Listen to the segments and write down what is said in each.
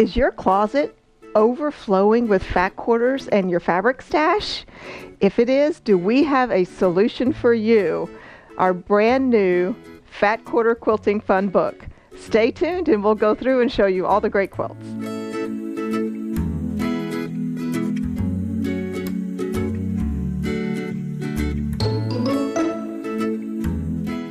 Is your closet overflowing with fat quarters and your fabric stash? If it is, do we have a solution for you? Our brand new Fat Quarter Quilting Fun book. Stay tuned and we'll go through and show you all the great quilts.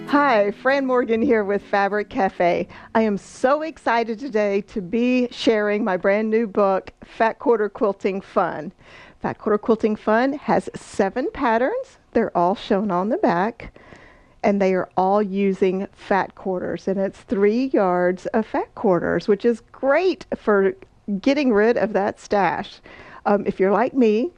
Hi, Fran Morgan here with Fabric Cafe. I am so excited today to be sharing my brand new book, Fat Quarter Quilting Fun. Fat Quarter Quilting Fun has 7 patterns. They're all shown on the back, and they are all using fat quarters, and it's 3 yards of fat quarters, which is great for getting rid of that stash. If you're like me,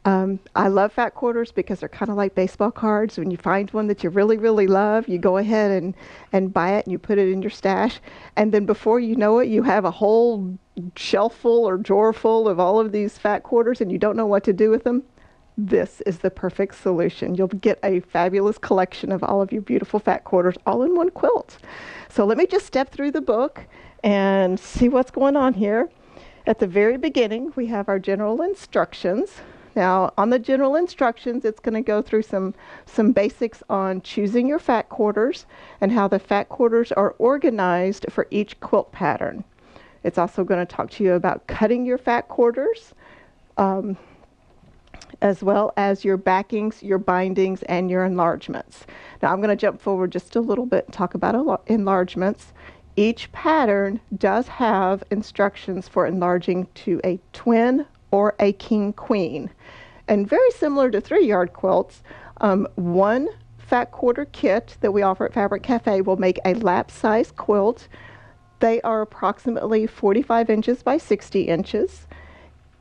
I love fat quarters because they're kind of like baseball cards. When you find one that you really, really love, you go ahead and buy it and you put it in your stash. And then before you know it, you have a whole shelf full or drawer full of all of these fat quarters and you don't know what to do with them. This is the perfect solution. You'll get a fabulous collection of all of your beautiful fat quarters all in one quilt. So let me just step through the book and see what's going on here. At the very beginning, we have our general instructions. Now, on the general instructions, it's going to go through some basics on choosing your fat quarters and how the fat quarters are organized for each quilt pattern. It's also going to talk to you about cutting your fat quarters, as well as your backings, your bindings, and your enlargements. Now, I'm going to jump forward just a little bit and talk about enlargements. Each pattern does have instructions for enlarging to a twin or a king-queen. And very similar to 3-yard quilts, one fat quarter kit that we offer at Fabric Cafe will make a lap-size quilt. They are approximately 45 inches by 60 inches.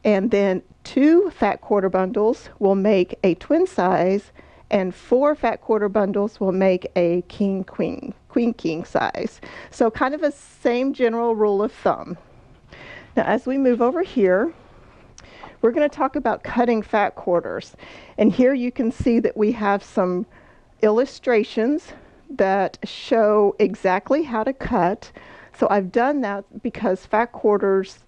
And then 2 fat quarter bundles will make a twin size, and 4 fat quarter bundles will make a queen-king size. So kind of a same general rule of thumb. Now as we move over here, we're going to talk about cutting fat quarters. And here you can see that we have some illustrations that show exactly how to cut. So I've done that because fat quarters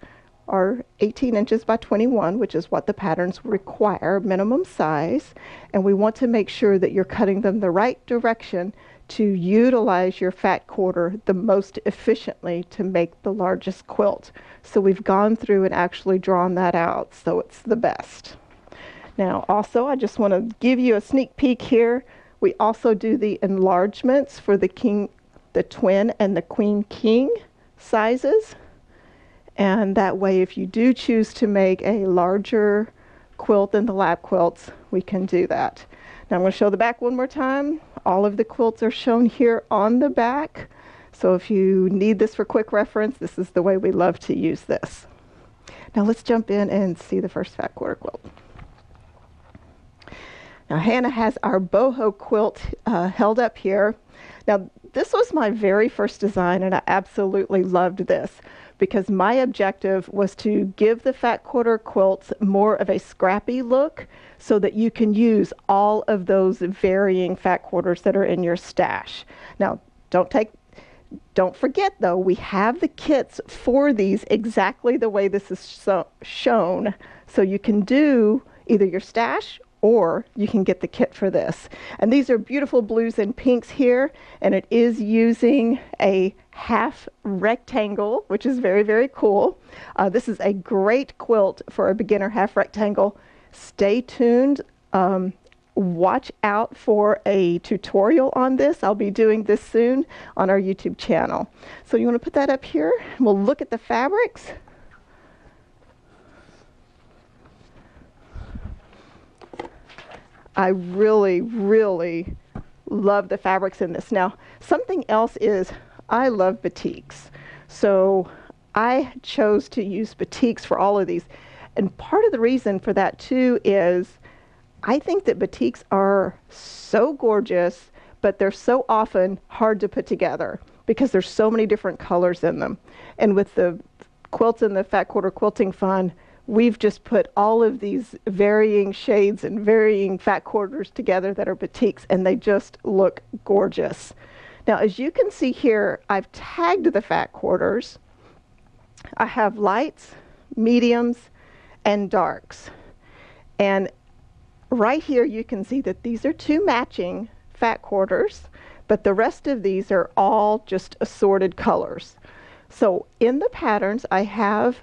are 18 inches by 21, which is what the patterns require, minimum size. And we want to make sure that you're cutting them the right direction to utilize your fat quarter the most efficiently to make the largest quilt. So we've gone through and actually drawn that out, so it's the best. Now also, I just want to give you a sneak peek here. We also do the enlargements for the twin and the queen-king sizes. And that way, if you do choose to make a larger quilt than the lap quilts, we can do that. Now I'm going to show the back one more time. All of the quilts are shown here on the back. So if you need this for quick reference, this is the way we love to use this. Now let's jump in and see the first fat quarter quilt. Now Hannah has our boho quilt held up here. Now this was my very first design and I absolutely loved this because my objective was to give the fat quarter quilts more of a scrappy look so that you can use all of those varying fat quarters that are in your stash. Now don't forget though, we have the kits for these exactly the way this is shown. So you can do either your stash or you can get the kit for this. And these are beautiful blues and pinks here, and it is using a half rectangle, which is very, very cool. This is a great quilt for a beginner half rectangle. Stay tuned. Watch out for a tutorial on this. I'll be doing this soon on our YouTube channel. So you want to put that up here. We'll look at the fabrics. I really, really love the fabrics in this. Now, something else is I love batiks. So I chose to use batiks for all of these. And part of the reason for that too is I think that batiks are so gorgeous, but they're so often hard to put together because there's so many different colors in them. And with the quilts in the Fat Quarter Quilting Fun, we've just put all of these varying shades and varying fat quarters together that are batiks, and they just look gorgeous. Now, as you can see here, I've tagged the fat quarters, I have lights, mediums, and darks. And right here you can see that these are two matching fat quarters, but the rest of these are all just assorted colors. So in the patterns I have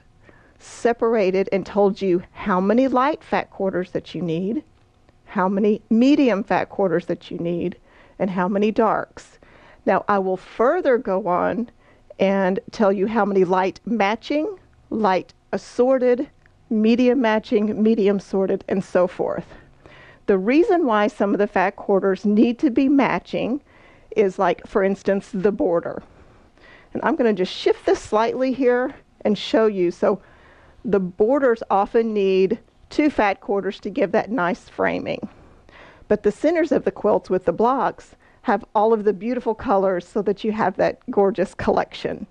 separated and told you how many light fat quarters that you need, how many medium fat quarters that you need, and how many darks. Now I will further go on and tell you how many light matching, light assorted, medium matching, medium sorted, and so forth. The reason why some of the fat quarters need to be matching is, like, for instance, the border. And I'm going to just shift this slightly here and show you. So the borders often need two fat quarters to give that nice framing. But the centers of the quilts with the blocks have all of the beautiful colors so that you have that gorgeous collection.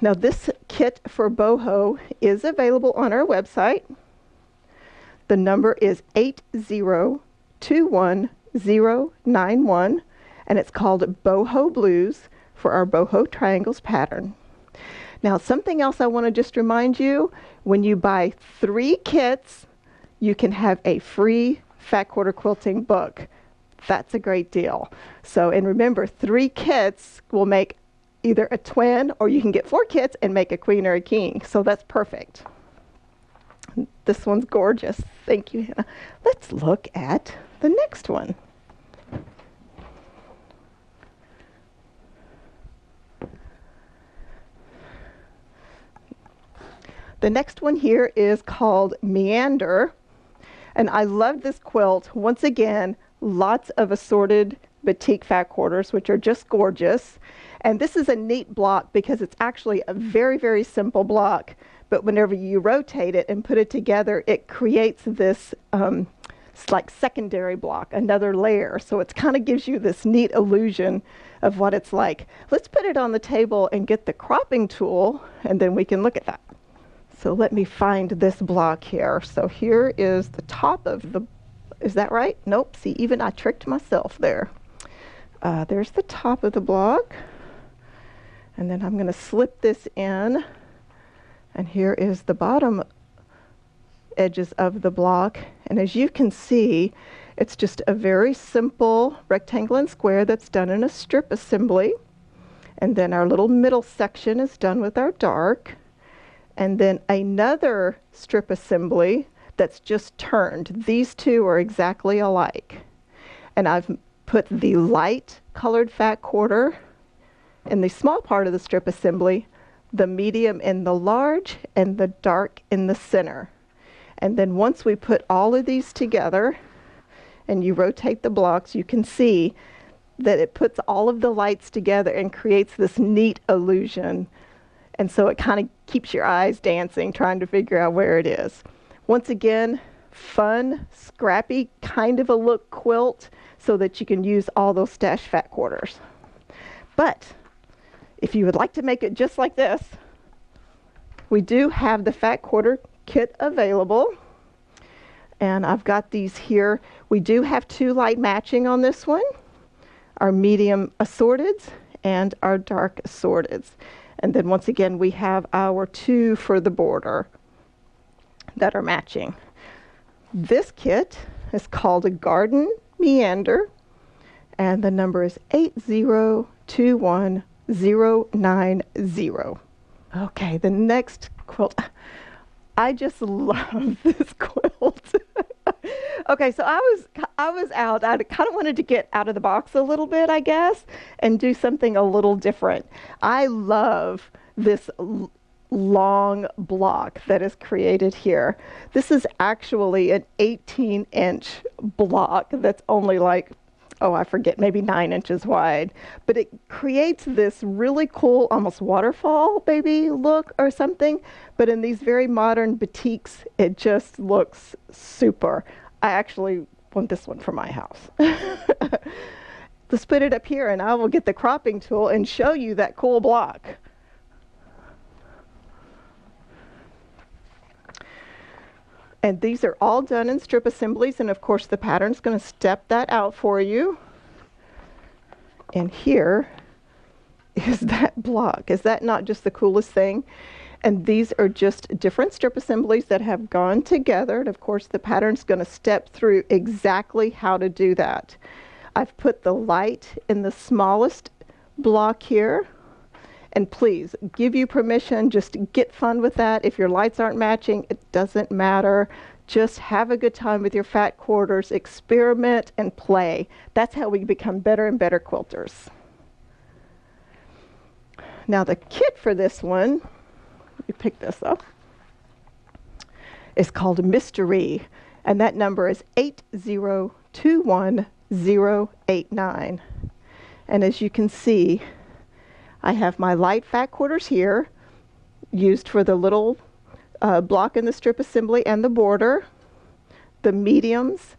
Now this kit for Boho is available on our website. The number is 8021091, and it's called Boho Blues for our Boho Triangles pattern. Now something else I want to just remind you, when you buy 3 kits, you can have a free fat quarter quilting book. That's a great deal. So, and remember, 3 kits will make either a twin, or you can get 4 kits and make a queen or a king. So that's perfect. This one's gorgeous. Thank you, Hannah. Let's look at the next one. The next one here is called Meander. And I love this quilt. Once again, lots of assorted batik fat quarters, which are just gorgeous. And this is a neat block because it's actually a very, very simple block. But whenever you rotate it and put it together, it creates this like secondary block, another layer. So it kind of gives you this neat illusion of what it's like. Let's put it on the table and get the cropping tool, and then we can look at that. So let me find this block here. So here is the top of the, is that right? Nope, see, even I tricked myself there. There's the top of the block. And then I'm going to slip this in. And here is the bottom edges of the block. And as you can see, it's just a very simple rectangle and square that's done in a strip assembly. And then our little middle section is done with our dark. And then another strip assembly that's just turned. These two are exactly alike. And I've put the light colored fat quarter in the small part of the strip assembly, the medium in the large, and the dark in the center. And then once we put all of these together and you rotate the blocks, you can see that it puts all of the lights together and creates this neat illusion. And so it kind of keeps your eyes dancing, trying to figure out where it is. Once again, fun, scrappy kind of a look quilt so that you can use all those stash fat quarters. But if you would like to make it just like this, we do have the fat quarter kit available. And I've got these here. We do have 2 light matching on this one, our medium assorteds and our dark assorteds. And then once again, we have our 2 for the border that are matching. This kit is called a Garden Meander, and the number is 8021090. Okay, the next quilt. I just love this quilt. Okay, so I was out. I kind of wanted to get out of the box a little bit, I guess, and do something a little different. I love this long block that is created here. This is actually an 18-inch block that's only like, oh, I forget, maybe 9 inches wide. But it creates this really cool, almost waterfall baby look or something. But in these very modern batiks, it just looks super. I actually want this one for my house. Let's put it up here and I will get the cropping tool and show you that cool block. And these are all done in strip assemblies, and of course the pattern's going to step that out for you. And here is that block. Is that not just the coolest thing? And these are just different strip assemblies that have gone together. And of course, the pattern's going to step through exactly how to do that. I've put the light in the smallest block here. And please, give you permission, just get fun with that. If your lights aren't matching, it doesn't matter. Just have a good time with your fat quarters, experiment and play. That's how we become better and better quilters. Now the kit for this one, let me pick this up, is called Mystery, and that number is 8021089. And as you can see, I have my light fat quarters here, used for the little block in the strip assembly and the border, the mediums,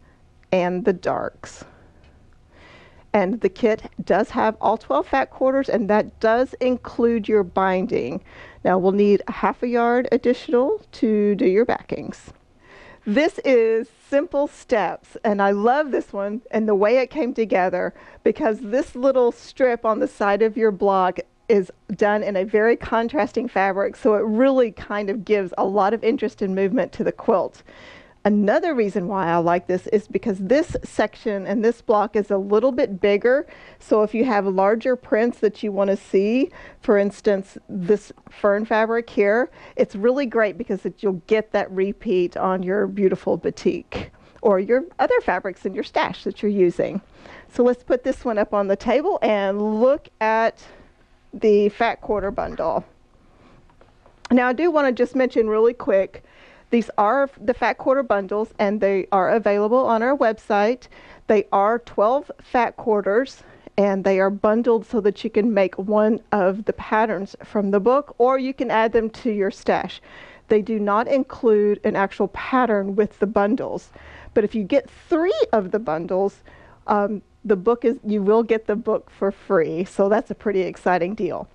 and the darks. And the kit does have all 12 fat quarters, and that does include your binding. Now we'll need a ½ yard additional to do your backings. This is Simple Steps, and I love this one and the way it came together, because this little strip on the side of your block is done in a very contrasting fabric, so it really kind of gives a lot of interest and movement to the quilt. Another reason why I like this is because this section and this block is a little bit bigger, so if you have larger prints that you want to see, for instance this fern fabric here, it's really great because you'll get that repeat on your beautiful batik or your other fabrics in your stash that you're using. So let's put this one up on the table and look at the fat quarter bundle. Now I do want to just mention really quick, these are the fat quarter bundles and they are available on our website. They are 12 fat quarters and they are bundled so that you can make one of the patterns from the book, or you can add them to your stash. They do not include an actual pattern with the bundles, but if you get 3 of the bundles, you will get the book for free, so that's a pretty exciting deal.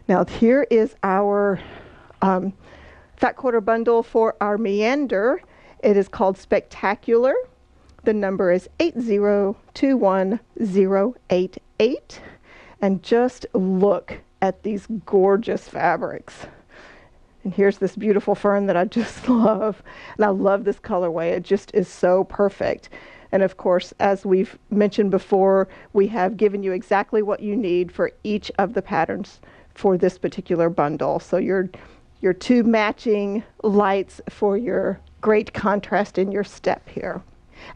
Now here is our fat quarter bundle for our meander. It is called Spectacular. The number is 8021088, and just look at these gorgeous fabrics. And here's this beautiful fern that I just love, and I love this colorway. It just is so perfect. And of course, as we've mentioned before, we have given you exactly what you need for each of the patterns for this particular bundle. So your 2 matching lights for your great contrast in your step here.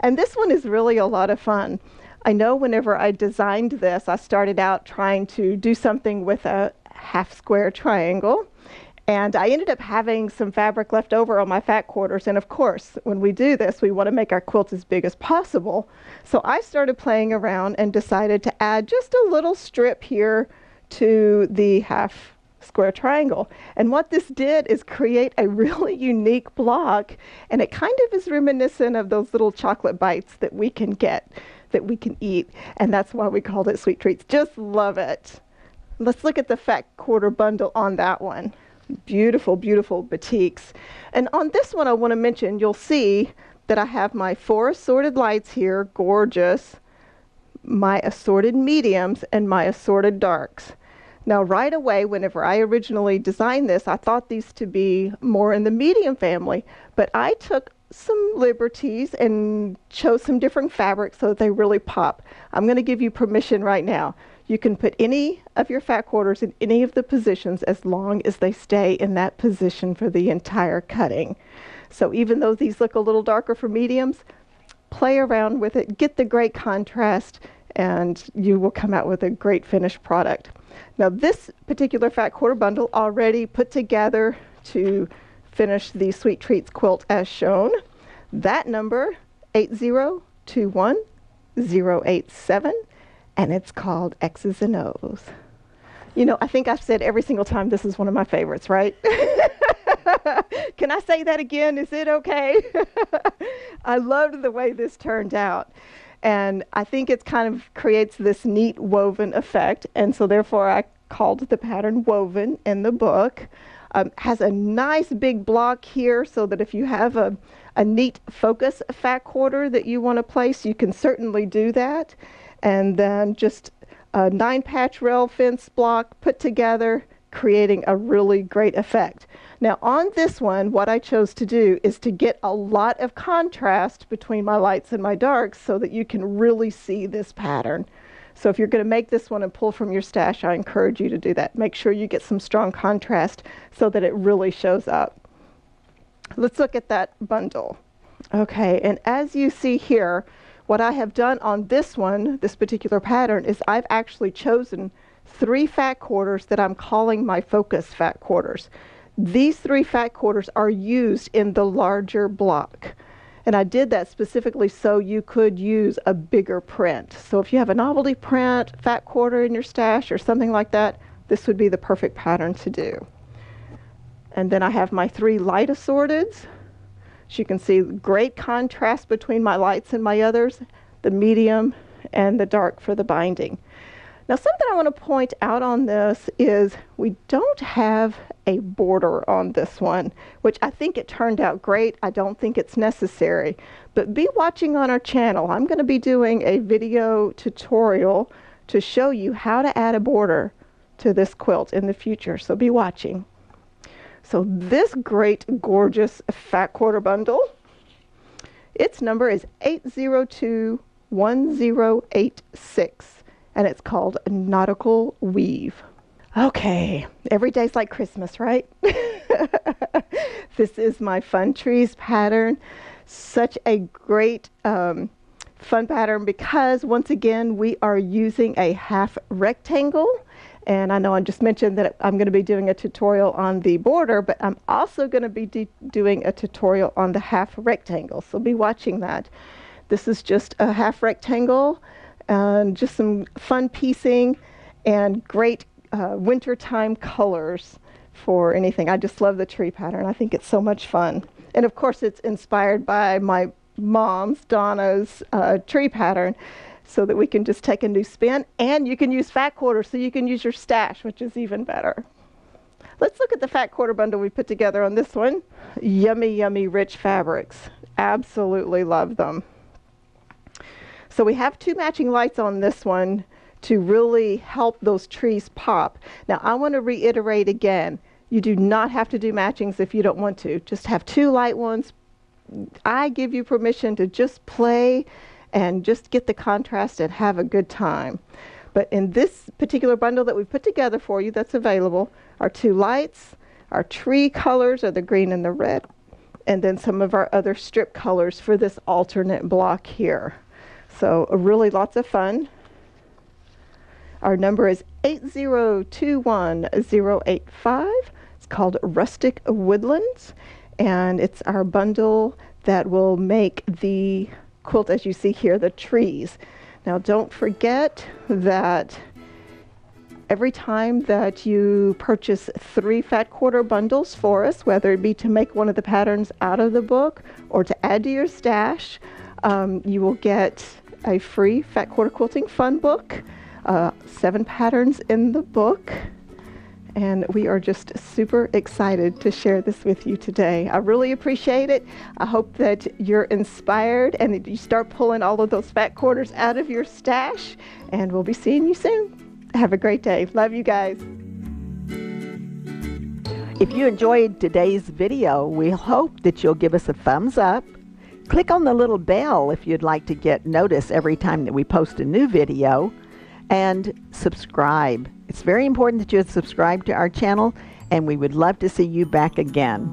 And this one is really a lot of fun. I know whenever I designed this, I started out trying to do something with a half square triangle. And I ended up having some fabric left over on my fat quarters. And of course, when we do this, we want to make our quilt as big as possible. So I started playing around and decided to add just a little strip here to the half square triangle. And what this did is create a really unique block. And it kind of is reminiscent of those little chocolate bites that we can get, that we can eat. And that's why we called it Sweet Treats. Just love it. Let's look at the fat quarter bundle on that one. Beautiful, beautiful batiks. And on this one I want to mention, you'll see that I have my 4 assorted lights here, gorgeous, my assorted mediums, and my assorted darks. Now right away, whenever I originally designed this, I thought these to be more in the medium family, but I took some liberties and chose some different fabrics so that they really pop. I'm going to give you permission right now. You can put any of your fat quarters in any of the positions as long as they stay in that position for the entire cutting. So even though these look a little darker for mediums, play around with it, get the great contrast, and you will come out with a great finished product. Now this particular fat quarter bundle already put together to finish the Sweet Treats quilt as shown. That number, 8021087. And it's called X's and O's. You know, I think I've said every single time this is one of my favorites, right? Can I say that again? Is it okay? I loved the way this turned out. And I think it kind of creates this neat woven effect. And so therefore I called the pattern Woven in the book. Has a nice big block here so that if you have a neat focus fat quarter that you want to place, you can certainly do that. And then just a 9-patch rail fence block put together, creating a really great effect. Now on this one, what I chose to do is to get a lot of contrast between my lights and my darks so that you can really see this pattern. So if you're going to make this one and pull from your stash, I encourage you to do that. Make sure you get some strong contrast so that it really shows up. Let's look at that bundle. Okay, and as you see here, what I have done on this one, this particular pattern, is I've actually chosen 3 fat quarters that I'm calling my focus fat quarters. These 3 fat quarters are used in the larger block. And I did that specifically so you could use a bigger print. So if you have a novelty print, fat quarter in your stash or something like that, this would be the perfect pattern to do. And then I have my 3 light assorteds. As you can see, great contrast between my lights and my others, the medium and the dark for the binding. Now something I want to point out on this is we don't have a border on this one, which I think it turned out great. I don't think it's necessary, but be watching on our channel. I'm going to be doing a video tutorial to show you how to add a border to this quilt in the future, so be watching. So this great, gorgeous fat quarter bundle, its number is 8021086. And it's called Nautical Weave. Okay, every day's like Christmas, right? This is my Fun Trees pattern. Such a great fun pattern because once again we are using a half rectangle. And I know I just mentioned that I'm going to be doing a tutorial on the border, but I'm also going to be doing a tutorial on the half rectangle. So be watching that. This is just a half rectangle. And just some fun piecing and great wintertime colors for anything. I just love the tree pattern. I think it's so much fun. And of course it's inspired by my mom's, Donna's, tree pattern so that we can just take a new spin. And you can use fat quarters so you can use your stash, which is even better. Let's look at the fat quarter bundle we put together on this one. Yummy, yummy, rich fabrics. Absolutely love them. So we have 2 matching lights on this one to really help those trees pop. Now I want to reiterate again, you do not have to do matchings if you don't want to. Just have 2 light ones. I give you permission to just play and just get the contrast and have a good time. But in this particular bundle that we put together for you that's available are 2 lights. Our tree colors are the green and the red. And then some of our other strip colors for this alternate block here. So really lots of fun. Our number is 8021085. It's called Rustic Woodlands, and it's our bundle that will make the quilt, as you see here, the trees. Now don't forget that every time that you purchase 3 fat quarter bundles for us, whether it be to make one of the patterns out of the book or to add to your stash, you will get a free Fat Quarter Quilting Fun book, 7 patterns in the book, and we are just super excited to share this with you today. I really appreciate it. I hope that you're inspired and that you start pulling all of those fat quarters out of your stash, and we'll be seeing you soon. Have a great day. Love you guys. If you enjoyed today's video, we hope that you'll give us a thumbs up. Click on the little bell if you'd like to get notice every time that we post a new video, and subscribe. It's very important that you subscribe to our channel, and we would love to see you back again.